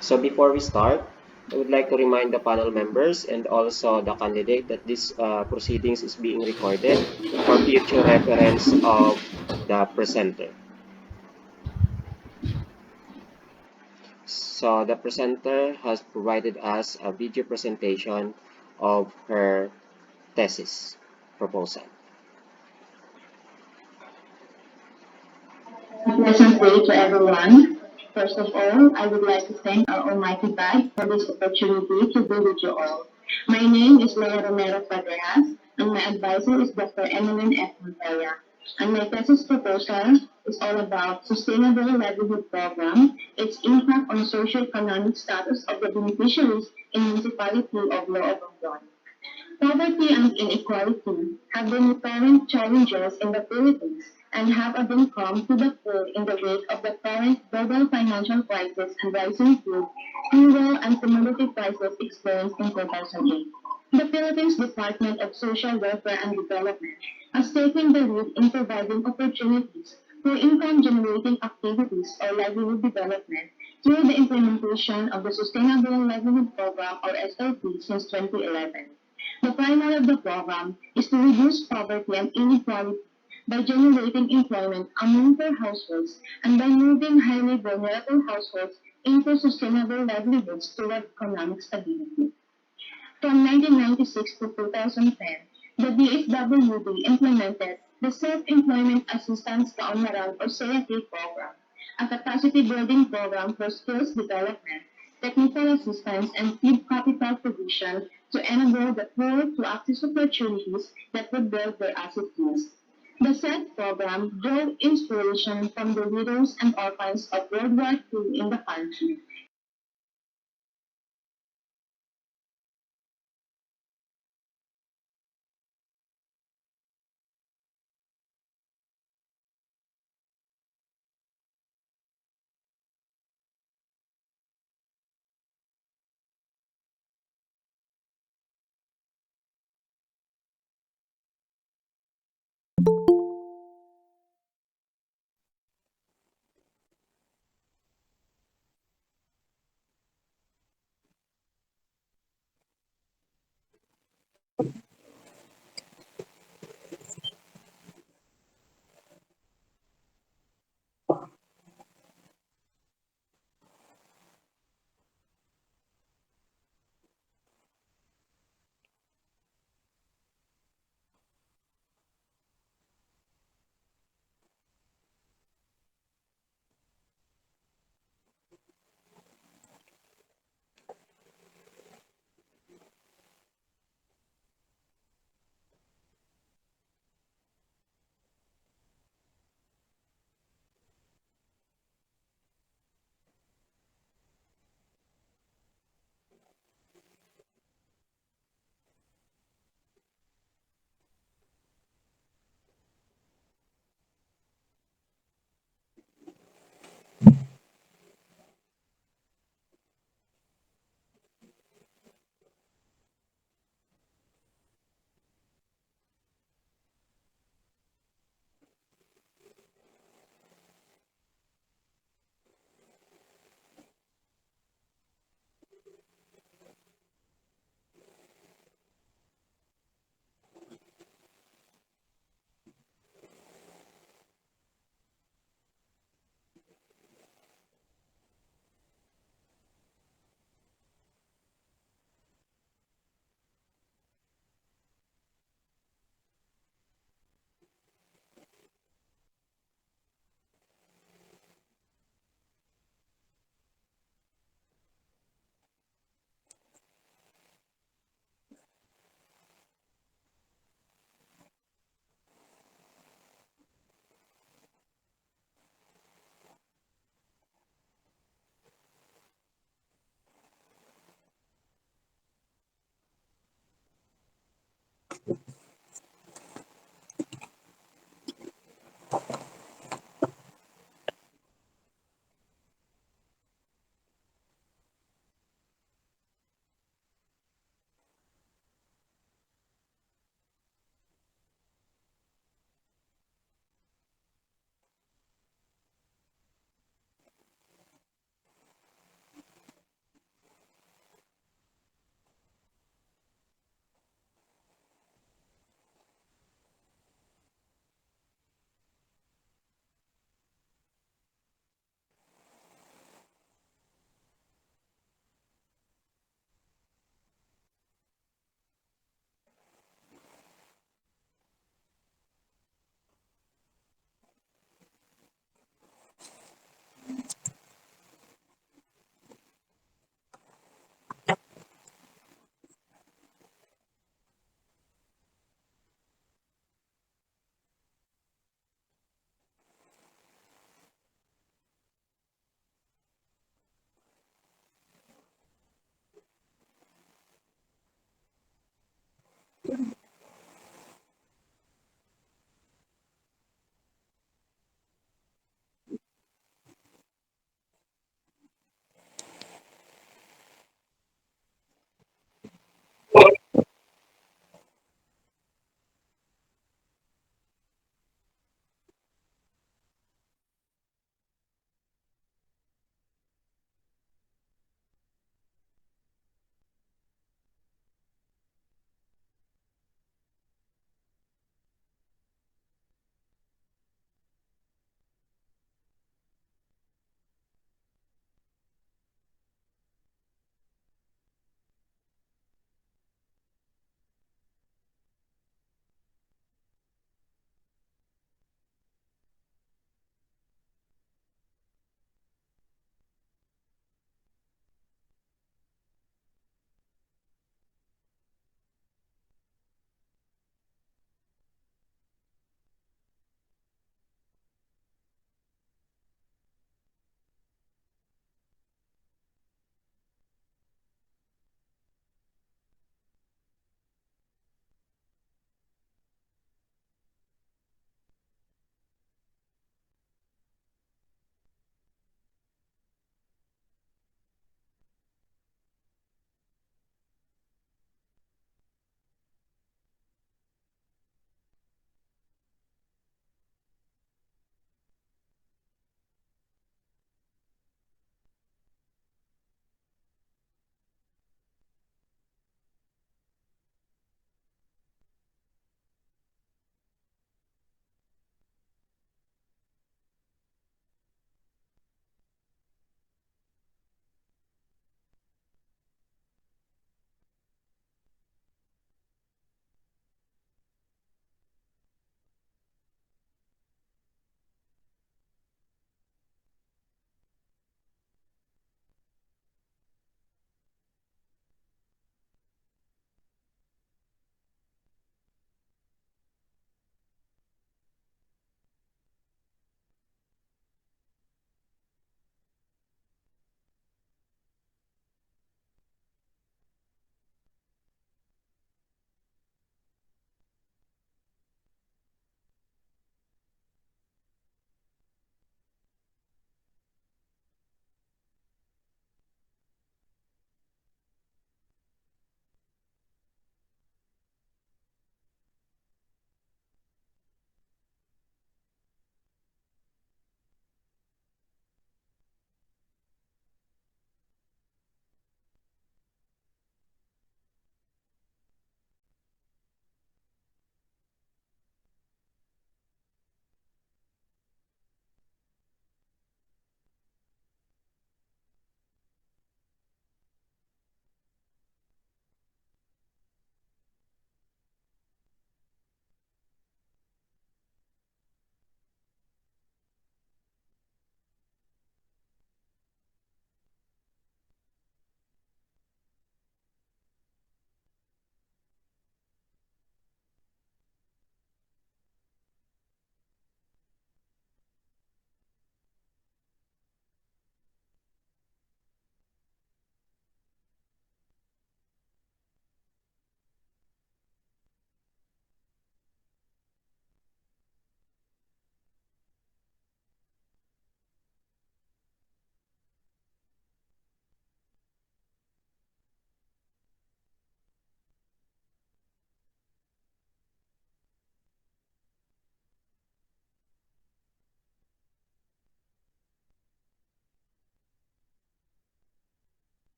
So before we start, I would like to remind the panel members and also the candidate that this proceedings is being recorded for future reference of the presenter. So the presenter has provided us a video presentation of her thesis proposal. Pleasant day to everyone. First of all, I would like to thank our Almighty God for this opportunity to be with you all. My name is Leia Romero Fabregas, and my advisor is Dr. Emmeline F. Montella. And my thesis proposal is all about Sustainable Livelihood Program, its impact on socio-economic status of the beneficiaries in municipality of Loob Poverty and inequality have been recurrent challenges in the Philippines and have become to the fore in the wake of the current global financial crisis and rising food, fuel, and commodity prices experienced in 2008. The Philippines Department of Social Welfare and Development has taken the lead in providing opportunities for income-generating activities or livelihood development through the implementation of the Sustainable Livelihood Program or SLP since 2011. The primary of the program is to reduce poverty and inequality by generating employment among poor households and by moving highly vulnerable households into sustainable livelihoods toward economic stability. From 1996 to 2010, the DSWD implemented the Self-Employment Assistance Kaunlaran or SEAP program, a capacity building program for skills development, technical assistance, and seed capital provision to enable the poor to access opportunities that would build their asset base. The SET program drew inspiration from the widows and orphans of World War II in the country.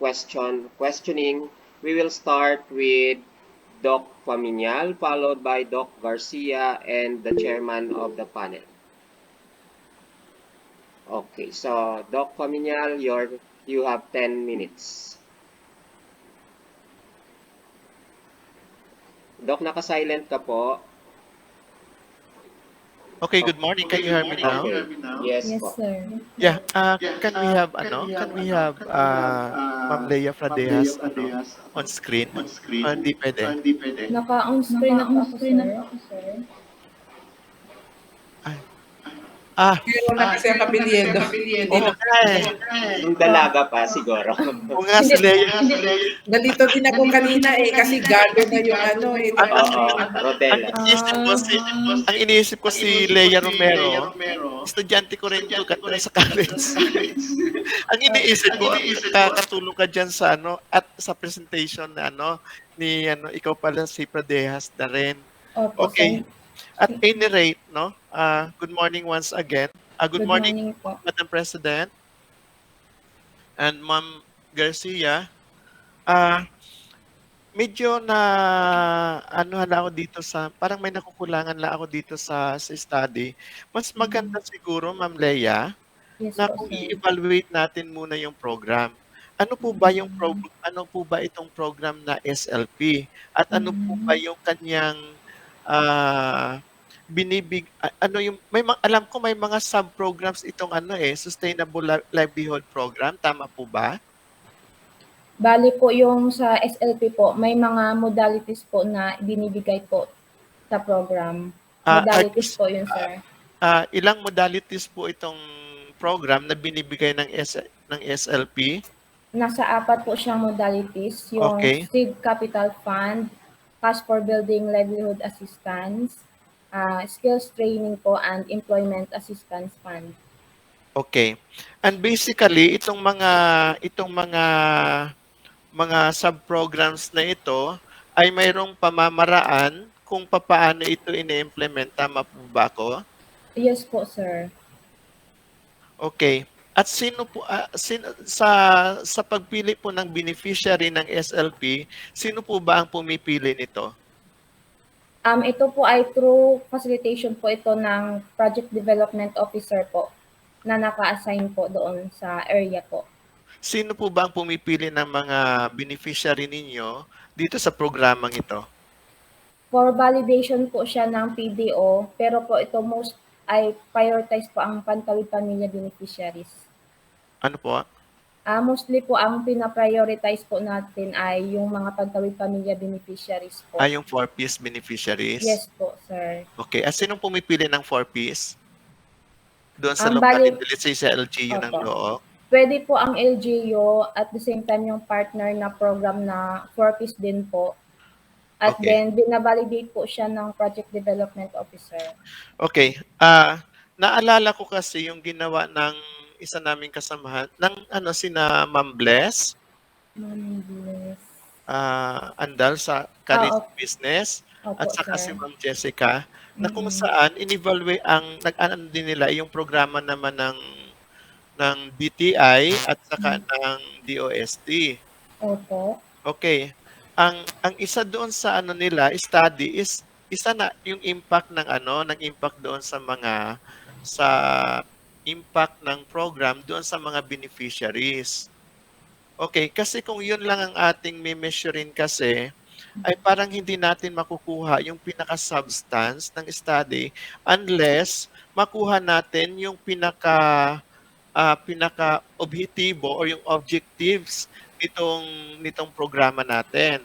questioning. We will start with Doc Paminial, followed by Doc Garcia and the chairman of the panel. Okay, so Doc Paminial, you have 10 minutes. Doc, naka-silent ka po. Okay, good morning. Can you hear me now? Okay. Yes, Yes, po. sir. Yeah, can we have Ma'am Leia Fradejas on screen? Hindi pwede. Naka-on screen na ako, sir. Ay, Meron na kasi ang kabilyedo. oo nga eh. Yung dalaga pa, siguro. Oo nga si Leia. Nalito din ako kanina kasi gado na yung ano eh. Oo, Ang Rodela. iniisip ko si Leia Romero, estudyante ko rin ito sa college. Ang iniisip ko, kakatulong ka dyan sa at sa presentation na ni ikaw pala si Fradejas na rin. Opo, Okay. sir. At any rate, good morning once again. Good morning, po. Madam President and Ma'am Garcia. Medyo na hala ako dito parang may nakukulangan lang ako dito sa study. Mas maganda siguro, Ma'am Leia, Yes na po, kung sir. i-evaluate natin muna yung program. Ano po ba itong program na SLP? At ano po ba yung kanyang alam ko may mga sub-programs itong Sustainable Livelihood Program, tama po ba? Bali po yung sa SLP po, may mga modalities po na binibigay po sa program. Modalities po yun, sir. Ilang modalities po itong program na binibigay ng SLP? Nasa 4 po siyang modalities. Yung Okay. Seed Capital Fund, Cash for Building Livelihood Assistance, Skills Training po, and Employment Assistance Fund. Okay. And basically, itong mga sub-programs na ito ay mayroong pamamaraan kung paano ito ine-implement. Tama po ba ako? Yes po, sir. Okay. At sa pagpili po ng beneficiary ng SLP, sino po ba ang pumipili nito? Ito po ay through facilitation po ito ng Project Development Officer po na naka-assign po doon sa area po. Sino po ba ang pumipili ng mga beneficiary ninyo dito sa programang ito? For validation po siya ng PDO, pero po ito most ay prioritize po ang Pantawid Pamilya beneficiaries. Ano po? Mostly po ang pina-prioritize po natin ay yung mga Pantawid Pamilya beneficiaries po. Yung 4Ps beneficiaries? Yes po, sir. Okay. At sinong pumipili ng 4Ps? Doon sa Ang local bali- sa LGU ng Opo. Loo? Pwede po ang LGU at the same time yung partner na program na 4Ps din po. At Okay. then, binavalidate po siya ng Project Development Officer. Okay. Naalala ko kasi yung ginawa ng isa naming kasamahan, sina Ma'am Bless, Bless. Andal sa Career Opo. Business, Opo, at saka si sir. Ma'am Jessica, na kung saan in-evaluate nag-ano din nila yung programa naman ng BTI at saka ng DOST. Opo. Okay. Ang isa doon sa nila study is isa na yung impact ng impact doon sa impact ng program doon sa mga beneficiaries. Okay, kasi kung yun lang ang ating measurein kasi, ay parang hindi natin makukuha yung pinaka-substance ng study unless makuha natin yung pinaka-objektibo or yung objectives nitong programa natin.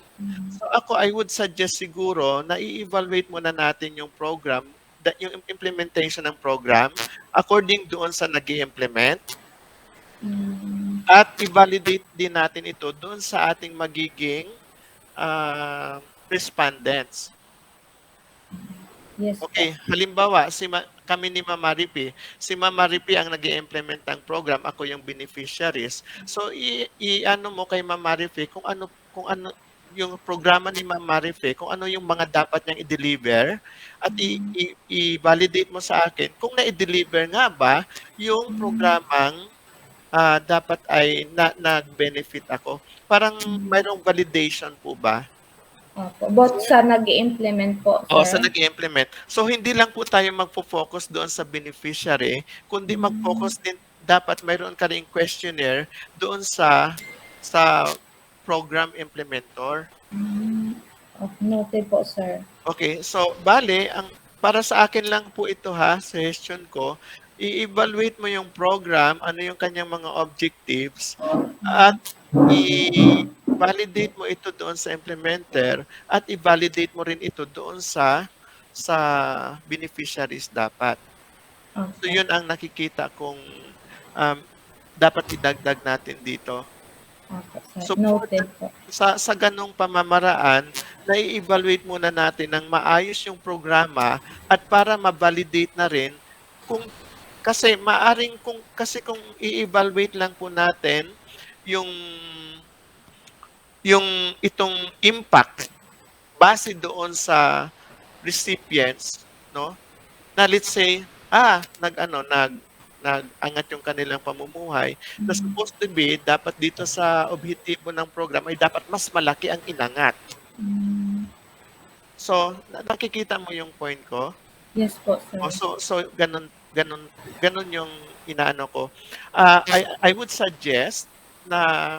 So ako, I would suggest siguro na i-evaluate muna natin yung program, yung implementation ng program according doon sa nag-i-implement at i-validate din natin ito doon sa ating magiging respondents. Yes. Okay, halimbawa, kami ni Ma'am Maripi. Si Ma'am Maripi ang nag-i-implement ng program, ako yung beneficiaries. So i-ano mo kay Ma'am Maripi kung ano yung programa ni Ma'am Marife, kung ano yung mga dapat niyang i-deliver at i-validate mo sa akin kung na-deliver nga ba yung programang dapat ay nag-benefit ako. Parang mayroong validation po ba? Opo. Both sa nag-i-implement po, O sa sir. nag-i-implement. So hindi lang po tayo magfo-focus doon sa beneficiary, kundi mag-focus din dapat mayroon ka ring questionnaire doon sa program implementor. Noted po, sir. Okay, so bale, para sa akin lang po ito ha, suggestion ko, i-evaluate mo yung program, ano yung kanyang mga objectives, at i-validate mo ito doon sa implementer, at i-validate mo rin ito doon sa beneficiaries dapat. So Opo. yun ang nakikita kong dapat idagdag natin dito. Opo, sir. So Noted po. sa ganong pamamaraan, nai-evaluate muna natin ng maayos yung programa at para ma-validate na rin kung kasi kung i-evaluate lang po natin yung itong impact base doon sa recipients, no? Na let's say, nag-angat yung kanilang pamumuhay. Na supposed to be, dapat dito sa objetibo ng program ay dapat mas malaki ang inangat. So, nakikita mo yung point ko? Yes po, sir. So ganun yung inaano ko. I would suggest na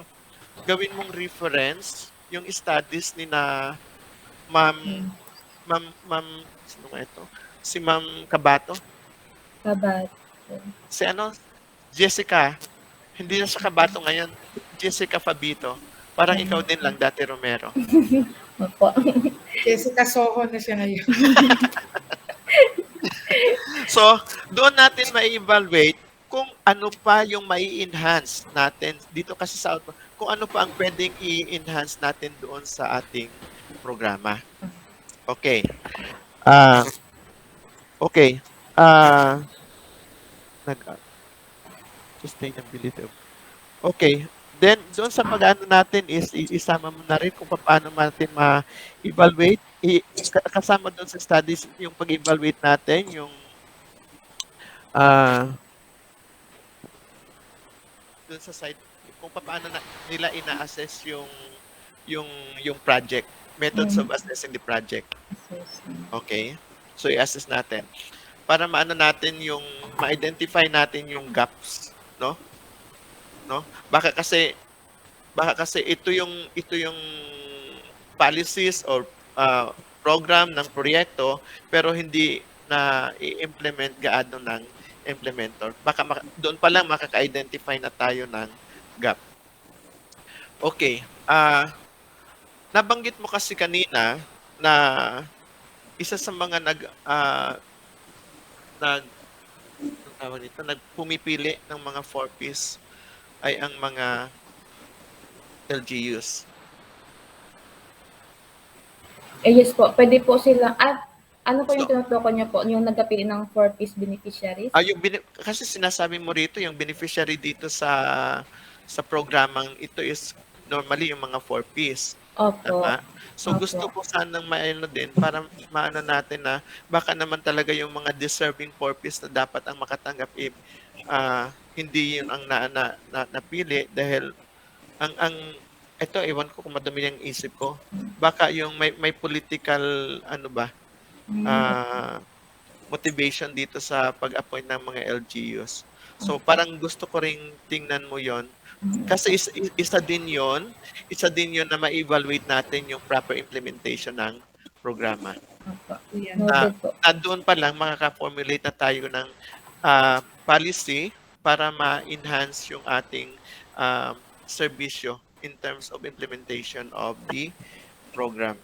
gawin mong reference yung studies ni na Ma'am, sino nga ito? Si Ma'am Kabato? Kabat. Si Jessica. Hindi na siya Kabato ngayon. Jessica Fabito. Parang ikaw din lang dati, Romero. Opo. Jessica Soho na siya ngayon. So, doon natin ma-evaluate kung ano pa yung mai-enhance natin. Dito kasi sa output, kung ano pa ang pwedeng i-enhance natin doon sa ating programa. Okay. Okay. Sustainability. Okay. Then, doon sa pag-ano natin is isama mo na rin kung paano natin ma-evaluate. Kasama doon sa studies yung pag-evaluate natin, yung doon sa site, kung paano nila ina-assess yung project. Methods of assessing the project. Okay? So, i-assess natin. Para maano natin ma-identify natin yung gaps, no? Baka kasi ito yung policies or program ng proyekto pero hindi na i-implement gaano ng implementor. Baka doon pa lang makaka-identify na tayo ng gap. Okay. Nabanggit mo kasi kanina na isa sa mga nagpumipili ng mga 4Ps ay ang mga LGUs. Yes po. Pwede po sila. Ano po yung tinutukoy niyo po? Yung nagkapili ng 4Ps beneficiaries? Kasi sinasabi mo rito, yung beneficiary dito sa programang ito is normally yung mga 4Ps. Opo. Tama? So Opo. gusto ko sanang maano din para maano natin na baka naman talaga yung mga deserving 4Ps na dapat ang makatanggap hindi yun ang napili dahil ito ewan ko kung madami yung isip ko. Baka yung may political motivation dito sa pag-appoint ng mga LGUs. So parang gusto ko ring tingnan mo yon. Kasi isa din yon na ma-evaluate natin yung proper implementation ng programa. Noted po. Na doon pa lang makaka-formulate na tayo ng policy para ma-enhance yung ating serbisyo in terms of implementation of the program.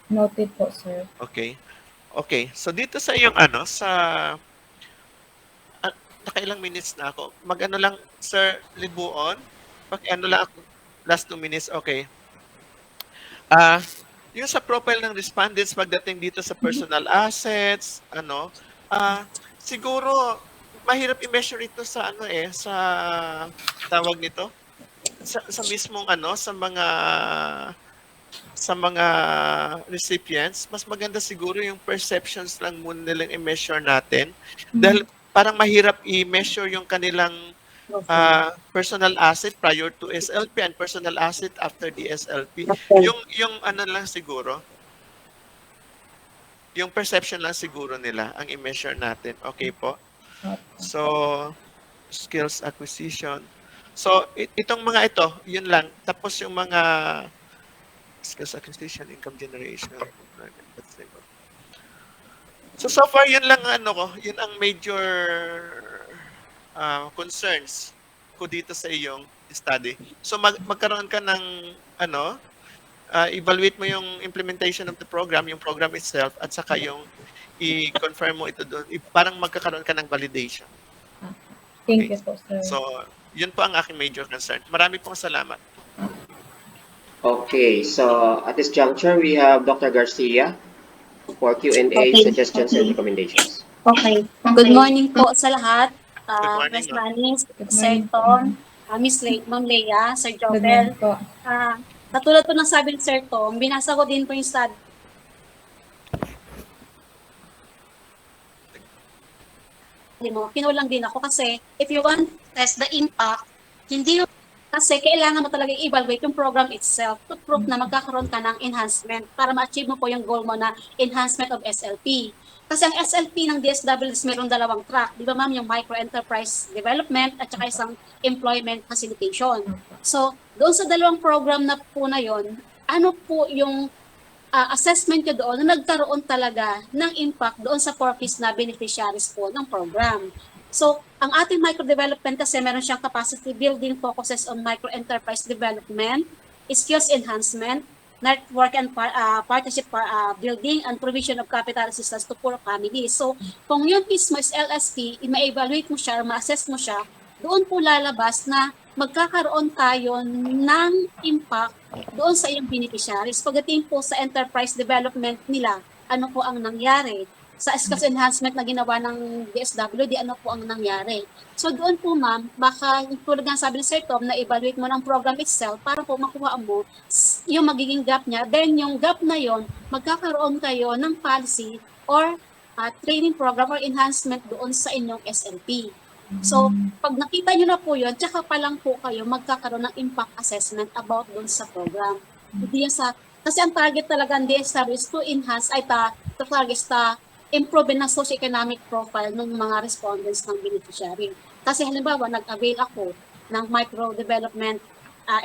Noted po, sir. Okay. Okay. So dito sa iyong nakailang minutes na ako. Mag-ano lang, Sir Libuon? Paki-ano lang ako. Last 2 minutes. Okay. Yung sa profile ng respondents pagdating dito sa personal assets, siguro mahirap i-measure ito sa sa tawag nito sa mismong sa mga recipients. Mas maganda siguro yung perceptions lang muna nilang i-measure natin dahil parang mahirap i-measure yung kanilang personal asset prior to SLP and personal asset after the SLP. Yung ano lang siguro, yung perception lang siguro nila ang i-measure natin. Okay po? So, skills acquisition. So, itong mga ito, yun lang. Tapos yung mga skills acquisition, income generation. So far, yun lang ang ano ko. Yun ang major concerns ko dito sa iyong study. So, magkaroon ka ng ano, evaluate mo yung implementation of the program, yung program itself, at saka yung i-confirm mo ito doon. Parang magkakaroon ka ng validation. Thank you po, sir. So, yun po ang aking major concern. Marami pong salamat. Okay, so at this juncture, we have Dr. Garcia for Q&A, Okay, suggestions, and okay. recommendations. Okay. Good morning po sa lahat. Good morning, Miss ma'am. Manis, Good Sir morning. Tom, Miss Ma'am Leia, Sir Good Jobel. morning po. Katulad po ng sabi ni Sir Tom, binasa ko din po yung study mo. Kinulang din ako kasi if you want to test the impact, hindi kasi kailangan mo talaga i-evaluate yung program itself to prove na magkakaroon ka ng enhancement para ma-achieve mo po yung goal mo na enhancement of SLP. Kasi ang SLP ng DSW is mayroong dalawang track. Di ba ma'am, yung micro-enterprise development at saka isang employment facilitation. So, doon sa dalawang program na po na yon, ano po yung assessment nyo doon na nagkaroon talaga ng impact doon sa purpose na beneficiaries po ng program. So, ang ating micro-development kasi meron siyang capacity building, focuses on micro-enterprise development, skills enhancement, network and partnership building, and provision of capital assistance to poor families. So, kung yun mismo is LSP, ma-evaluate mo siya, ma-assess mo siya, doon po lalabas na magkakaroon tayo ng impact doon sa iyong beneficiaries. Pagdating po sa enterprise development nila, ano po ang nangyari? Sa skills enhancement na ginawa ng DSWD, ano po ang nangyari? So doon po ma'am, baka tulad nga sabi ni Sir Tom, na evaluate mo ng program itself para po makuha mo yung magiging gap niya. Then yung gap na yon, magkakaroon kayo ng policy or training program or enhancement doon sa inyong SLP. So, pag nakita nyo na po yun, tsaka pa lang po kayo magkakaroon ng impact assessment about doon sa program. Hindi yan kasi ang target talaga ng DSW is to enhance, improve ng socio-economic profile ng mga respondents ng beneficiary. Kasi halimbawa, nag-avail ako ng micro-development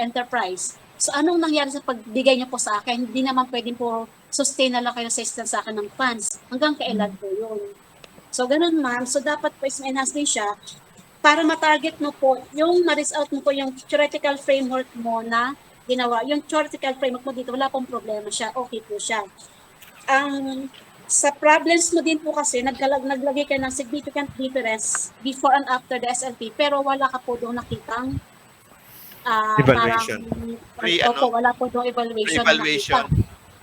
enterprise. So, anong nangyari sa pagbigay niyo po sa akin? Hindi naman pwedeng po sustain na lang kayo sa assistance sa akin ng funds. Hanggang kailan po yun? So, ganun ma'am. So, dapat po is-enhance din siya para ma-target mo po, yung ma-result mo po yung theoretical framework mo na ginawa. Yung theoretical framework mo dito, wala pong problema siya. Okay po siya. Sa problems mo din po kasi, naglagay ka ng significant difference before and after the SLP, pero wala ka po doon nakitang Evaluation. Opo, wala po doon evaluation. Evaluation.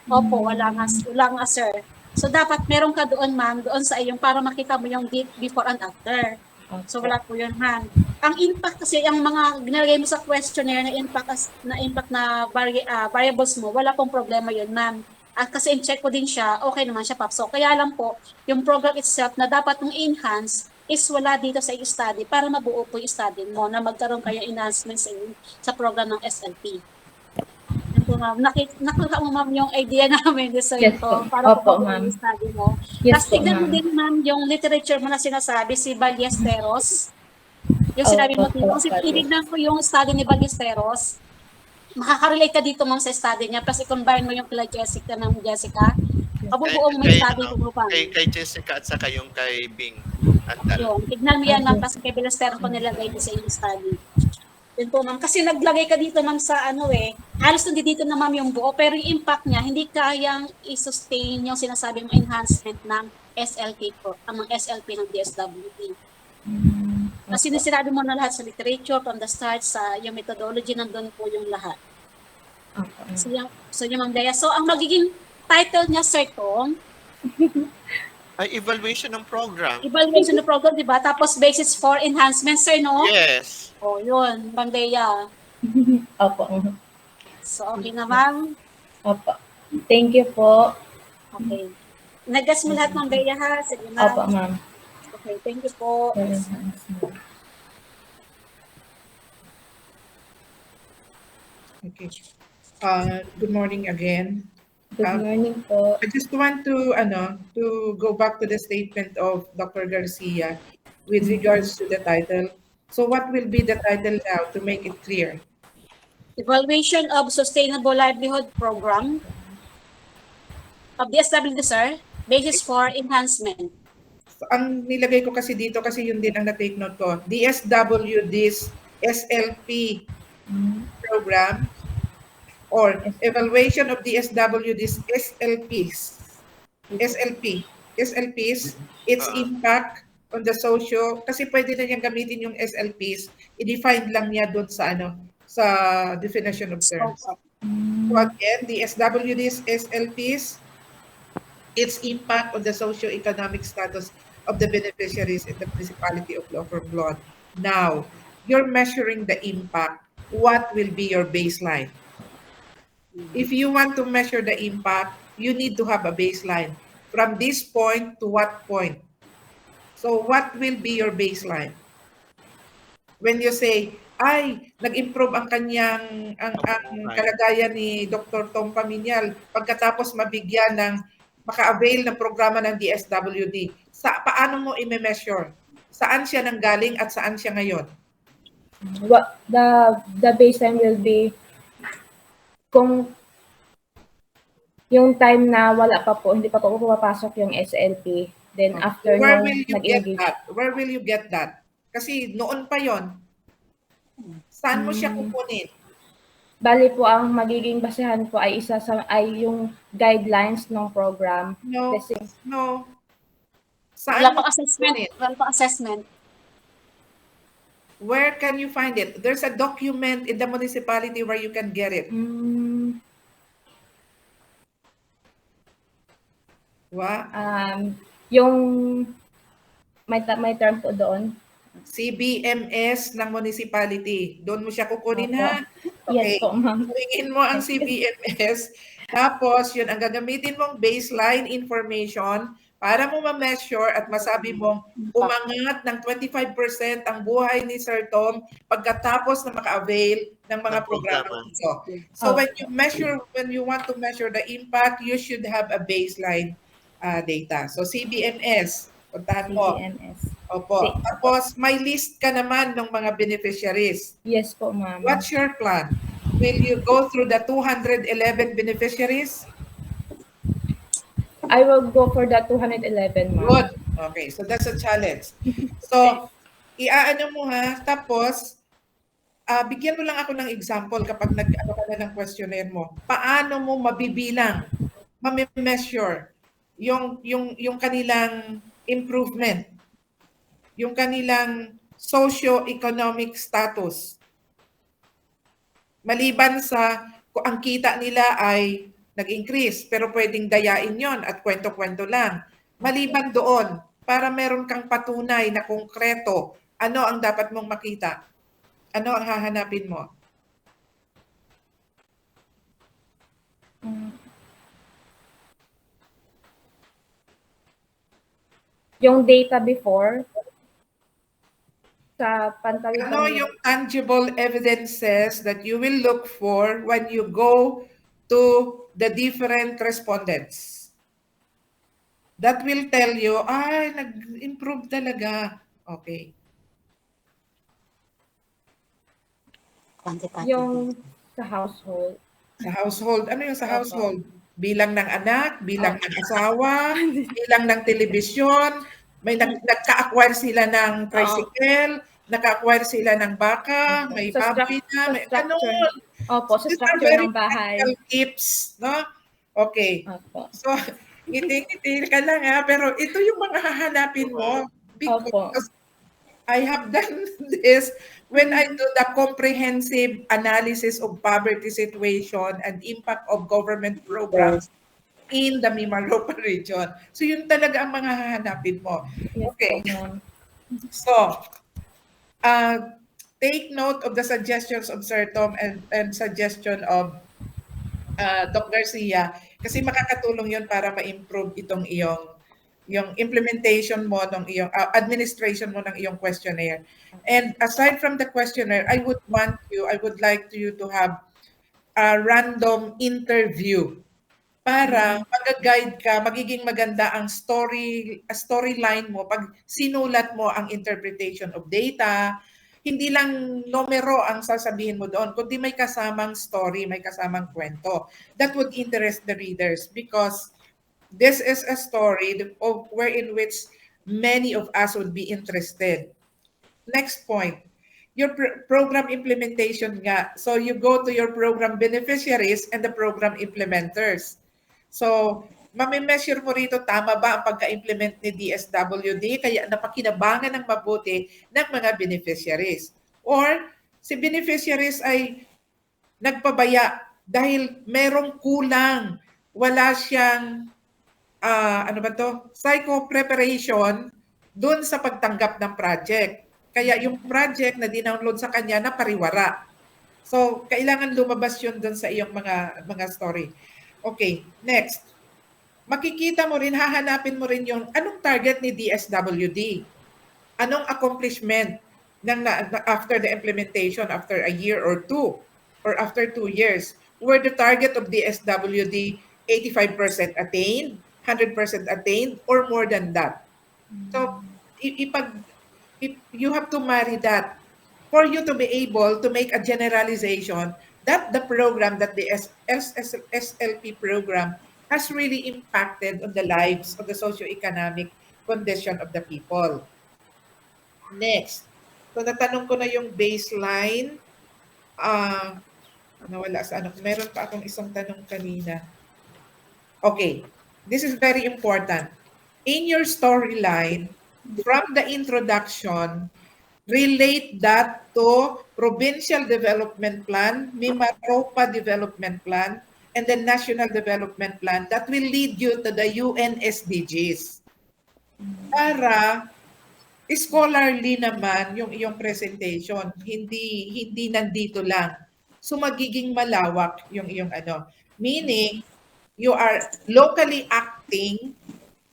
Opo, wala nga sir. So, dapat meron ka doon, ma'am, doon sa iyong para makita mo yung before and after. So, wala po yun, ma'am. Ang impact kasi, ang mga ginalagay mo sa questionnaire na impact na variables mo, wala pong problema yun, ma'am. At kasi in-check ko din siya, okay naman siya, Pap. So, kaya lang po, yung program itself na dapat mong enhance is wala dito sa study para mabuo po yung study mo na magkaroon kayo enhancements sa program ng SLP. Nakita mo ma'am yung idea namin sa Yes, ito po. para Opo, po ma'am. yung study mo. Yes Tapos po, tignan mo ma'am. din ma'am yung literature mo na sinasabi, si Ballesteros. Yung sinabi mo Opo, dito, kasi Ballesteros. tinignan ko yung study ni Ballesteros. Makaka-relate ka dito ma'am sa study niya, plus i-combine mo yung kila Jessica ng Jessica. Mabubuo mo yung study mo pa. Kay Jessica at saka yung kay Bing. Andal. Yun, tignan mo yan ma'am, kasi kay Ballesteros ko nilagay din sa yung study. Yun po, ma'am. Kasi naglagay ka dito, ma'am, sa halos nandito na, ma'am, yung buo. Pero yung impact niya, hindi kayang i-sustain yung sinasabing enhancement ng SLP po, ang SLP ng DSWD. Kasi sinabi mo na lahat sa literature, from the start, sa yung methodology, nandun po yung lahat. So yung ma'am Dea. So, ang magiging title niya, Sir Tom, Ay, evaluation ng program. evaluation ng program, di ba? Tapos basis for enhancement, sir, no? Yes. O, yun, ma'am Dea. Opo. So, okay na, ma'am. Opo. Thank you po. Okay. Nag-guess mo lahat, ma'am Bea, ha? Sige, ma'am. Opo, ma'am. Okay, thank you po. Okay. Good morning again. Good morning po. I just want to go back to the statement of Dr. Garcia with regards to the title. So what will be the title now to make it clear? Evaluation of Sustainable Livelihood Program of the SWD, sir. Basis for enhancement. So, ang nilagay ko kasi dito kasi yun din ang na-take note ko. DSWD's SLP program or evaluation of DSWD's SLPs, its impact on the socio, kasi pwede na niyang gamitin yung SLPs, i-define lang niya doon sa sa definition of terms. So again, the SWD's SLPs, its impact on the socio-economic status of the beneficiaries in the municipality of Lower Blonde. Now, you're measuring the impact. What will be your baseline? If you want to measure the impact, you need to have a baseline. From this point to what point? So what will be your baseline? When you say, ay, nag-improve ang kanyang ang kalagayan ni Dr. Tom Paminial pagkatapos mabigyan ng maka-avail ng programa ng DSWD. Paano mo i-measure? Saan siya nanggaling at saan siya ngayon? What the baseline will be kung yung time na wala pa po, hindi pa po pumapasok yung SLP. Then after Where nung will you get nag-engage. that? Where will you get that? Kasi noon pa yon. Saan mo siya kukunin? Bali po ang magiging basehan po ay yung guidelines ng program. No. Kasi No. Saan Wala mo pang assessment. kukunin? Wala pang assessment. Where can you find it? There's a document in the municipality where you can get it. What? Yung may term po doon. CBMS ng municipality. Doon mo siya kukunin, Opo. ha? Yes po, ma'am. Kunin mo ang CBMS. Tapos, yun ang gagamitin mong baseline information para mo ma-measure at masabi mong umangat ng 25% ang buhay ni Sir Tom pagkatapos na maka-avail ng mga Ng programa programa. nito. So, when you want to measure the impact, you should have a baseline data. So, CBMS, puntahan mo. CBMS. Opo. Tapos, may list ka naman ng mga beneficiaries. Yes po, ma'am. What's your plan? Will you go through the 211 beneficiaries? I will go for the 211, ma'am. Good. Okay, so that's a challenge. So, iaano mo ha, tapos, bigyan mo lang ako ng example kapag nag-ano ka na ng questionnaire mo. Paano mo mabibilang, ma-measure yung kanilang improvement, yung kanilang socio-economic status. Maliban sa kung ang kita nila ay nag-increase, pero pwedeng dayain yon at kwento-kwento lang. Maliban doon, para meron kang patunay na konkreto, ano ang dapat mong makita? Ano ang hahanapin mo? Yung data before, sa pantalitan. Ano yung tangible evidences that you will look for when you go to the different respondents? That will tell you, ay, nag-improve talaga. Okay. Yung sa household. Sa household. Ano yung sa household? Bilang ng anak, bilang ng asawa, bilang ng telebisyon, may nagka-acquire sila ng tricycle, naka-acquire sila ng baka, may Sa baboy na, may structure. Opo, sa These are structure very ng bahay. practical tips, no? Okay. Opo. So, ngiti-ngiti ka lang ha, pero ito yung mga hahanapin mo because I have done this when I do the comprehensive analysis of poverty situation and impact of government programs in the Mimaropa region. So, yun talaga ang mga hahanapin mo. Yes, Okay. po, ma'am. So, take note of the suggestions of Sir Tom and suggestion of Doc Garcia kasi makakatulong yon para ma-improve itong yung implementation mo ng iyong administration mo ng iyong questionnaire. And aside from the questionnaire, I would like you to have random interview para mag-guide ka, magiging maganda ang storyline mo pag sinulat mo ang interpretation of data. Hindi lang numero ang sasabihin mo doon, kundi may kasamang story, may kasamang kwento. That would interest the readers because this is a story wherein which many of us would be interested. Next point, your program implementation nga. So you go to your program beneficiaries and the program implementers. So, mami-measure mo rito, tama ba ang pagka-implement ni DSWD? Kaya napakinabangan ng mabuti ng mga beneficiaries. Or, si beneficiaries ay nagpabaya dahil merong kulang. Wala siyang, psycho preparation dun sa pagtanggap ng project. Kaya yung project na dinownload sa kanya na pariwara. So, kailangan lumabas yun dun sa iyong mga story. Okay, next. Makikita mo rin, hahanapin mo rin yung anong target ni DSWD. Anong accomplishment after the implementation, after a year or two, or after 2 years. Were the target of DSWD 85% attained, 100% attained, or more than that? So, you have to marry that for you to be able to make a generalization that the program, that the SLP program has really impacted on the lives of the socioeconomic condition of the people. Next. So, natanong ko na yung baseline. Nawala sa ano. Meron pa akong isang tanong kanina. Okay. This is very important. In your storyline, from the introduction, relate that to Provincial Development Plan, Mimaropa Development Plan, and the National Development Plan that will lead you to the UN SDGs. Para scholarly naman yung iyong presentation, hindi nandito lang. So magiging malawak yung iyong ano. Meaning, you are locally acting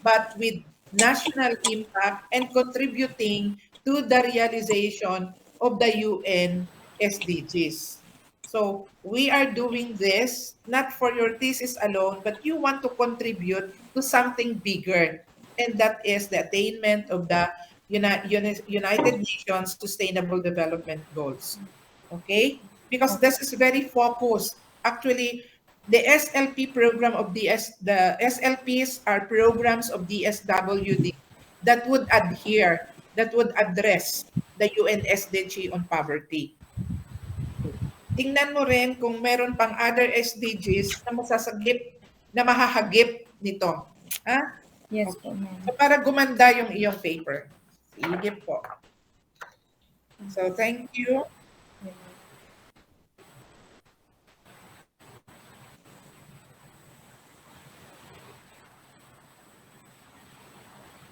but with national impact and contributing to the realization of the UN SDGs. So we are doing this not for your thesis alone, but you want to contribute to something bigger, and that is the attainment of the United Nations Sustainable Development Goals. Okay? Because this is very focused. Actually, the SLP program of the SLPs are programs of DSWD that would adhere, that would address the UN SDG on poverty. Tingnan mo rin kung meron pang other SDGs na masasagip, na mahahagip nito. Ha? Yes po, ma'am. So para gumanda yung iyong paper. Sige po. So thank you.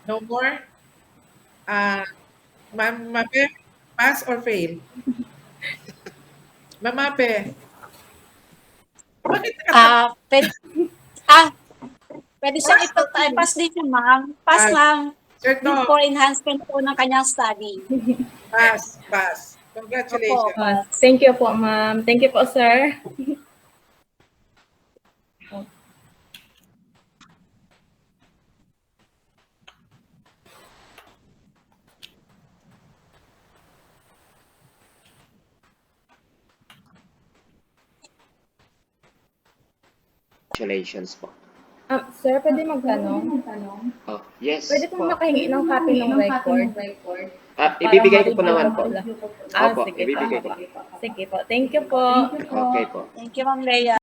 No more? Ma'am Mape, pass or fail? Ma'am Mape. Bakit Pwede siyang pass din siya, ma'am. Pass, ma'am. Sir, no. For enhancement po ng kanyang study. Pass. Congratulations. Thank you po, ma'am. Thank you po, sir. Congratulations po. Sir, pwede magtanong? Oh, yes Pwede po. pong makahingi ng copy ng record? Ibibigay ko po naman po. Sige Opo, ibibigay ko. Sige po. Thank you po. Okay po. Thank you, Ma'am Leia.